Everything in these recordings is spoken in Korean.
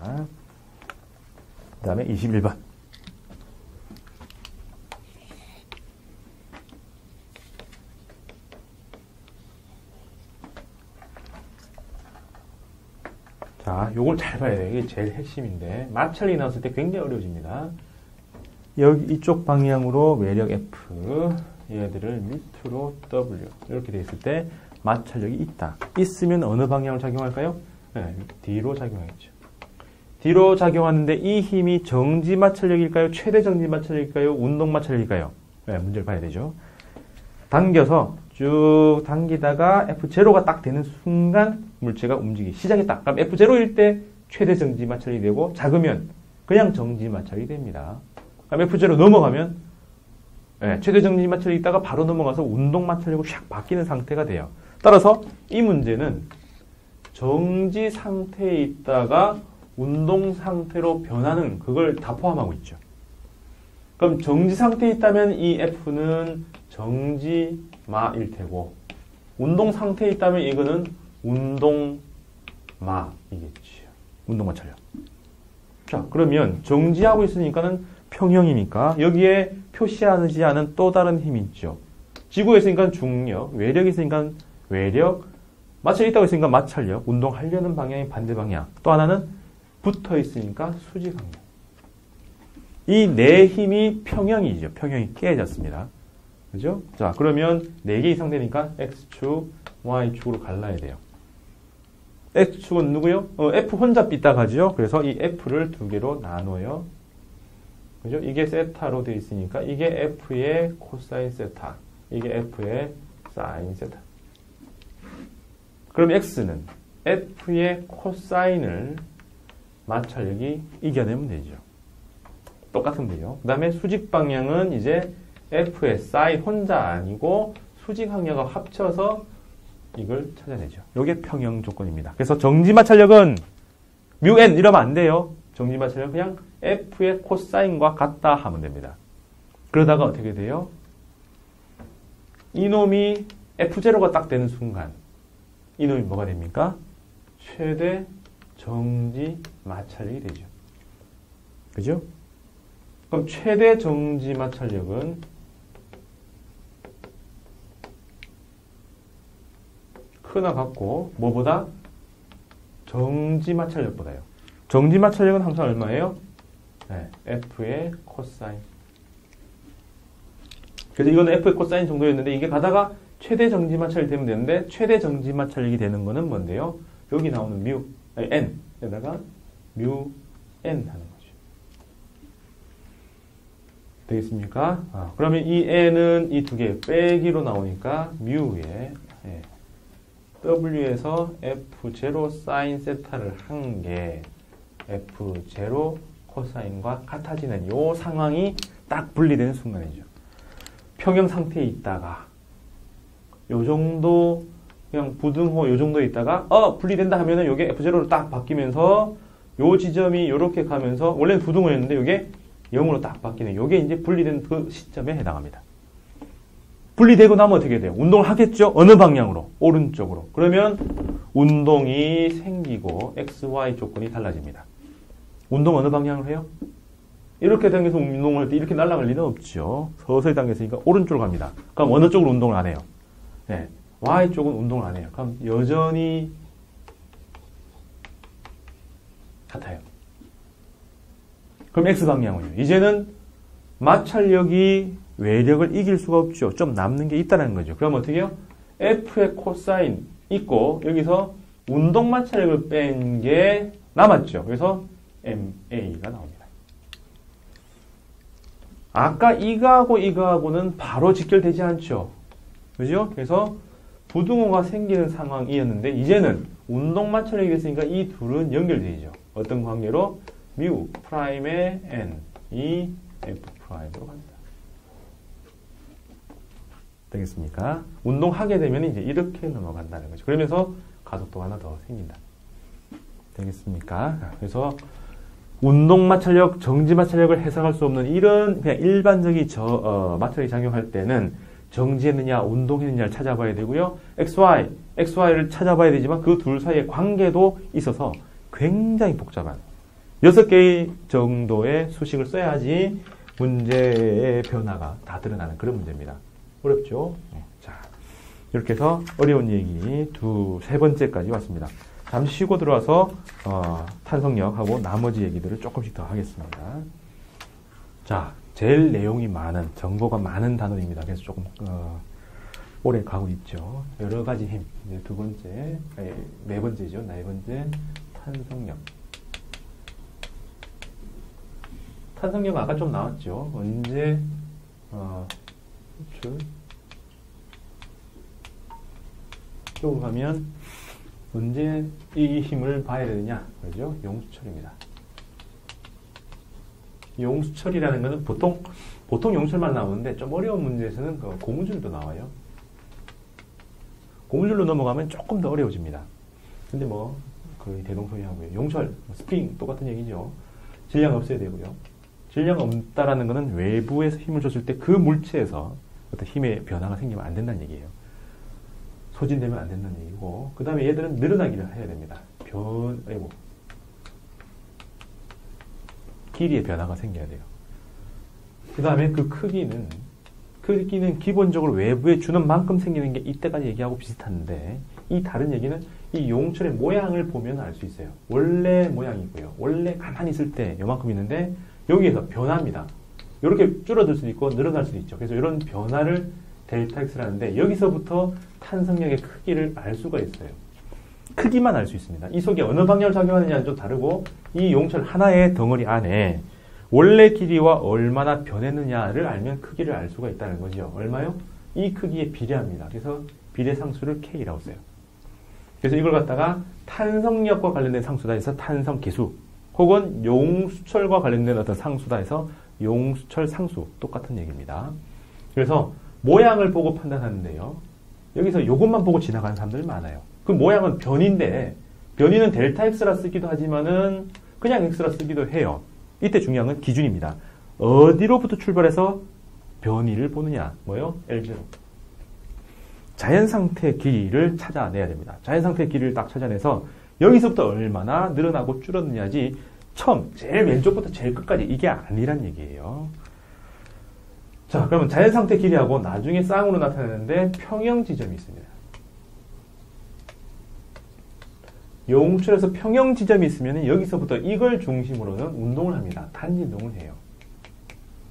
그 다음에 21번. 자, 요걸 잘 봐야 돼요. 이게 제일 핵심인데 마찰이 나왔을 때 굉장히 어려워집니다. 여기 이쪽 방향으로 외력 F, 얘들을 밑으로 W 이렇게 돼 있을 때 마찰력이 있다. 있으면 어느 방향으로 작용할까요? 네, 뒤로 작용하겠죠. 뒤로 작용하는데 이 힘이 정지 마찰력일까요? 최대 정지 마찰력일까요? 운동 마찰력일까요? 네, 문제를 봐야 되죠. 당겨서 쭉 당기다가 F0가 딱 되는 순간 물체가 움직이기 시작했다. 그럼 F0일 때 최대 정지 마찰이 되고 작으면 그냥 정지 마찰이 됩니다. 그럼 F0 넘어가면 네, 최대 정지 마찰이 있다가 바로 넘어가서 운동 마찰력으로 샥 바뀌는 상태가 돼요. 따라서 이 문제는 정지 상태에 있다가 운동 상태로 변하는 그걸 다 포함하고 있죠. 그럼 정지 상태에 있다면 이 F는 정지마일 테고 운동 상태에 있다면 이거는 운동마이겠죠. 운동마 찰력. 자, 그러면 정지하고 있으니까는 평형이니까 여기에 표시하지 않은 또 다른 힘이 있죠. 지구에 있으니까 중력, 외력에 있으니까 외력, 마찰이 있다고 했으니까 마찰력, 운동하려는 방향이 반대 방향. 또 하나는 붙어 있으니까 수직 방향. 이 네 힘이 평형이죠. 평형이 깨졌습니다. 그죠? 자, 그러면 4개 이상 되니까 X축, Y축으로 갈라야 돼요. X축은 누구요? F 혼자 삐딱 하죠? 그래서 이 F를 2개로 나눠요. 그죠? 이게 세타로 되어 있으니까 이게 F의 코사인 세타, 이게 F의 사인 세타. 그럼 X는 F의 코사인을 마찰력이 이겨내면 되죠. 똑같은데요. 그 다음에 수직 방향은 이제 F의 사인 혼자 아니고 수직 항력과 합쳐서 이걸 찾아내죠. 이게 평형 조건입니다. 그래서 정지 마찰력은 μn 이러면 안 돼요. 정지 마찰력 그냥 F의 코사인과 같다 하면 됩니다. 그러다가 어떻게 돼요? 이놈이 F0가 딱 되는 순간 이놈이 뭐가 됩니까? 최대 정지 마찰력이 되죠. 그죠? 그럼 최대 정지 마찰력은 크나 같고 뭐보다? 정지 마찰력보다요. 정지 마찰력은 항상 얼마예요? 네, F의 코사인. 그래서 이거는 F의 코사인 정도였는데 이게 가다가 최대 정지 마찰이 되면 되는데 최대 정지 마찰력이 되는 거는 뭔데요? 여기 나오는 n에다가 n 하는 거죠. 되겠습니까? 그러면 이 n은 이 두 개 빼기로 나오니까 μ에 W에서 F0 사인 세타를 한 게 F0 코사인과 같아지는 이 상황이 딱 분리되는 순간이죠. 평형 상태에 있다가 요 정도 그냥 부등호 요 정도에 있다가 분리된다 하면은 요게 F0로 딱 바뀌면서 요 지점이 요렇게 가면서 원래는 부등호였는데 요게 0으로 딱 바뀌는 요게 이제 분리된 그 시점에 해당합니다. 분리되고 나면 어떻게 돼요? 운동을 하겠죠? 어느 방향으로? 오른쪽으로. 그러면 운동이 생기고 XY 조건이 달라집니다. 운동 어느 방향으로 해요? 이렇게 당겨서 운동을 할 때 이렇게 날아갈 리는 없죠. 서서히 당겼으니까 오른쪽으로 갑니다. 그럼 어느 쪽으로 운동을 안 해요? 네, Y쪽은 운동을 안 해요. 그럼 여전히 같아요. 그럼 X방향은요? 이제는 마찰력이 외력을 이길 수가 없죠. 좀 남는 게 있다는 거죠. 그럼 어떻게 해요? F의 코사인 있고 여기서 운동 마찰력을 뺀 게 남았죠. 그래서 MA가 나옵니다. 아까 이거하고는 바로 직결되지 않죠. 그죠? 그래서 부등호가 생기는 상황이었는데 이제는 운동 마찰력이 됐으니까 이 둘은 연결되죠. 어떤 관계로? μ 프라임의 n 이 F 프라임으로 갑니다. 되겠습니까? 운동하게 되면 이제 이렇게 넘어간다는 거죠. 그러면서 가속도가 하나 더 생긴다. 되겠습니까? 그래서 운동 마찰력, 정지 마찰력을 해석할 수 없는 이런 그냥 일반적인 마찰력이 작용할 때는 정지했느냐, 운동했느냐를 찾아봐야 되고요. XY를 찾아봐야 되지만 그 둘 사이의 관계도 있어서 굉장히 복잡한 6개의 정도의 수식을 써야지 문제의 변화가 다 드러나는 그런 문제입니다. 어렵죠? 자, 이렇게 해서 어려운 얘기 세 번째까지 왔습니다. 잠시 쉬고 들어와서 탄성력하고 나머지 얘기들을 조금씩 더 하겠습니다. 자, 제일 내용이 많은, 정보가 많은 단어입니다. 그래서 조금 오래 가고 있죠. 여러 가지 힘. 이제 네 번째죠. 네 번째 탄성력. 탄성력 아까 좀 나왔죠. 언제 호출 쪽으로 가면 언제 이 힘을 봐야 되느냐, 그죠? 용수철입니다. 용수철이라는 것은 보통 용수철만 나오는데 좀 어려운 문제에서는 고무줄도 나와요. 고무줄로 넘어가면 조금 더 어려워집니다. 근데 거의 대동소이하고요. 용철, 스프링 똑같은 얘기죠. 질량 없어야 되고요. 질량 없다라는 것은 외부에서 힘을 줬을 때 그 물체에서 어떤 힘의 변화가 생기면 안 된다는 얘기예요. 소진되면 안 된다는 얘기고, 그 다음에 얘들은 늘어나기를 해야 됩니다. 길이의 변화가 생겨야 돼요. 그 다음에 그 크기는 기본적으로 외부에 주는 만큼 생기는 게 이때까지 얘기하고 비슷한데, 이 다른 얘기는 이 용철의 모양을 보면 알 수 있어요. 원래 모양이고요. 원래 가만히 있을 때 요만큼 있는데, 여기에서 변화입니다. 이렇게 줄어들 수도 있고 늘어날 수도 있죠. 그래서 이런 변화를 델타 X라는데, 여기서부터 탄성력의 크기를 알 수가 있어요. 크기만 알 수 있습니다. 이 속에 어느 방향을 작용하느냐는 좀 다르고, 이 용철 하나의 덩어리 안에 원래 길이와 얼마나 변했느냐를 알면 크기를 알 수가 있다는 거죠. 얼마요? 이 크기에 비례합니다. 그래서 비례상수를 K라고 써요. 그래서 이걸 갖다가 탄성력과 관련된 상수다 해서 탄성계수, 혹은 용수철과 관련된 어떤 상수다 해서 용수철 상수, 똑같은 얘기입니다. 그래서 모양을 보고 판단하는데요. 여기서 이것만 보고 지나가는 사람들이 많아요. 그 모양은 변인데, 변이는 델타 X라 쓰기도 하지만은 그냥 X라 쓰기도 해요. 이때 중요한 건 기준입니다. 어디로부터 출발해서 변이를 보느냐. 뭐요? L0. 자연상태 길이를 찾아내야 됩니다. 자연상태 길이를 딱 찾아내서 여기서부터 얼마나 늘어나고 줄었느냐지, 제일 왼쪽부터 제일 끝까지 이게 아니란 얘기예요. 자, 그러면 자연상태 길이하고 나중에 쌍으로 나타내는데 평형 지점이 있습니다. 용철에서 평형 지점이 있으면 여기서부터 이걸 중심으로는 운동을 합니다. 단진동을 해요.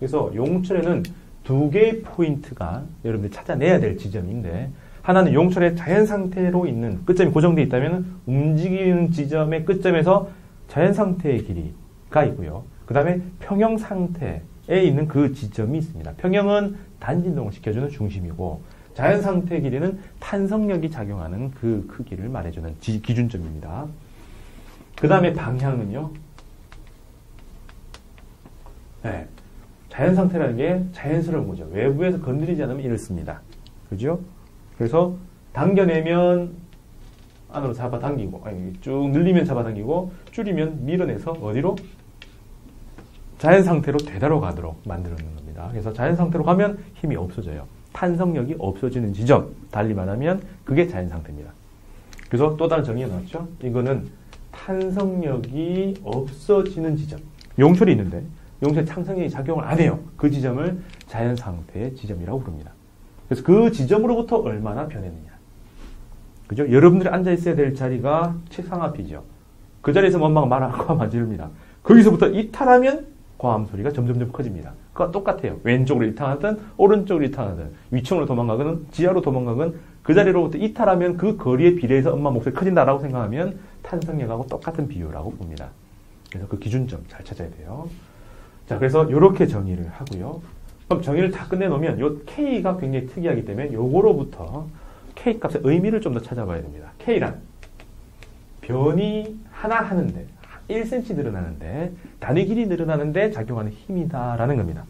그래서 용철에는 두 개의 포인트가 여러분들이 찾아내야 될 지점인데, 하나는 용철의 자연상태로 있는 끝점이 고정되어 있다면 움직이는 지점의 끝점에서 자연상태의 길이가 있고요. 그 다음에 평형상태에 있는 그 지점이 있습니다. 평형은 단진동을 시켜주는 중심이고, 자연상태 길이는 탄성력이 작용하는 그 크기를 말해주는 기준점입니다. 그 다음에 방향은요. 네, 자연상태라는 게 자연스러운 거죠. 외부에서 건드리지 않으면 이렇습니다. 그죠? 그래서 당겨내면 안으로 잡아당기고, 쭉 늘리면 잡아당기고, 줄이면 밀어내서 어디로? 자연상태로 되돌아 가도록 만드는 겁니다. 그래서 자연상태로 가면 힘이 없어져요. 탄성력이 없어지는 지점, 달리 말하면 그게 자연상태입니다. 그래서 또 다른 정의가 나왔죠? 이거는 탄성력이 없어지는 지점. 용철이 있는데 용철 탄성력이 작용을 안 해요. 그 지점을 자연상태의 지점이라고 부릅니다. 그래서 그 지점으로부터 얼마나 변했느냐. 그죠? 여러분들이 앉아있어야 될 자리가 책상 앞이죠. 그 자리에서 엄마가 말하고 하면 안 지릅니다. 거기서부터 이탈하면 과음 소리가 점점점 커집니다. 그거 똑같아요. 왼쪽으로 이탈하든 오른쪽으로 이탈하든 위층으로 도망가든 지하로 도망가든 그 자리로부터 이탈하면 그 거리에 비례해서 엄마 목소리 커진다라고 생각하면 탄성력하고 똑같은 비유라고 봅니다. 그래서 그 기준점 잘 찾아야 돼요. 자, 그래서 이렇게 정의를 하고요. 그럼 정의를 다 끝내놓으면 요 K가 굉장히 특이하기 때문에 요거로부터 K 값의 의미를 좀 더 찾아봐야 됩니다. K란 변이 하나 하는데 1cm 늘어나는데 단위 길이 늘어나는데 작용하는 힘이다라는 겁니다.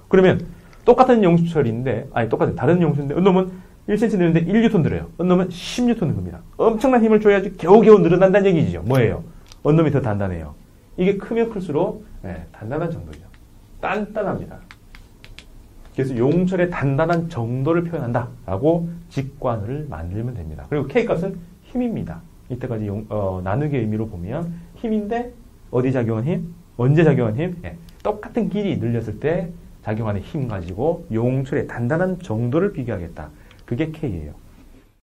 그러면 똑같은 용수철인데 다른 용수인데 은놈은 1cm 늘는데 1N 늘어요. 은놈은 10N 는 겁니다. 엄청난 힘을 줘야지 겨우겨우 늘어난다는 얘기죠. 뭐예요? 은놈이 더 단단해요. 이게 크면 클수록 단단한 정도죠. 단단합니다. 그래서 용철의 단단한 정도를 표현한다라고 직관을 만들면 됩니다. 그리고 K값은 힘입니다. 이때까지 나누기의 의미로 보면 힘인데 어디 작용한 힘? 언제 작용한 힘? 예. 똑같은 길이 늘렸을 때 작용하는 힘 가지고 용출의 단단한 정도를 비교하겠다. 그게 K예요.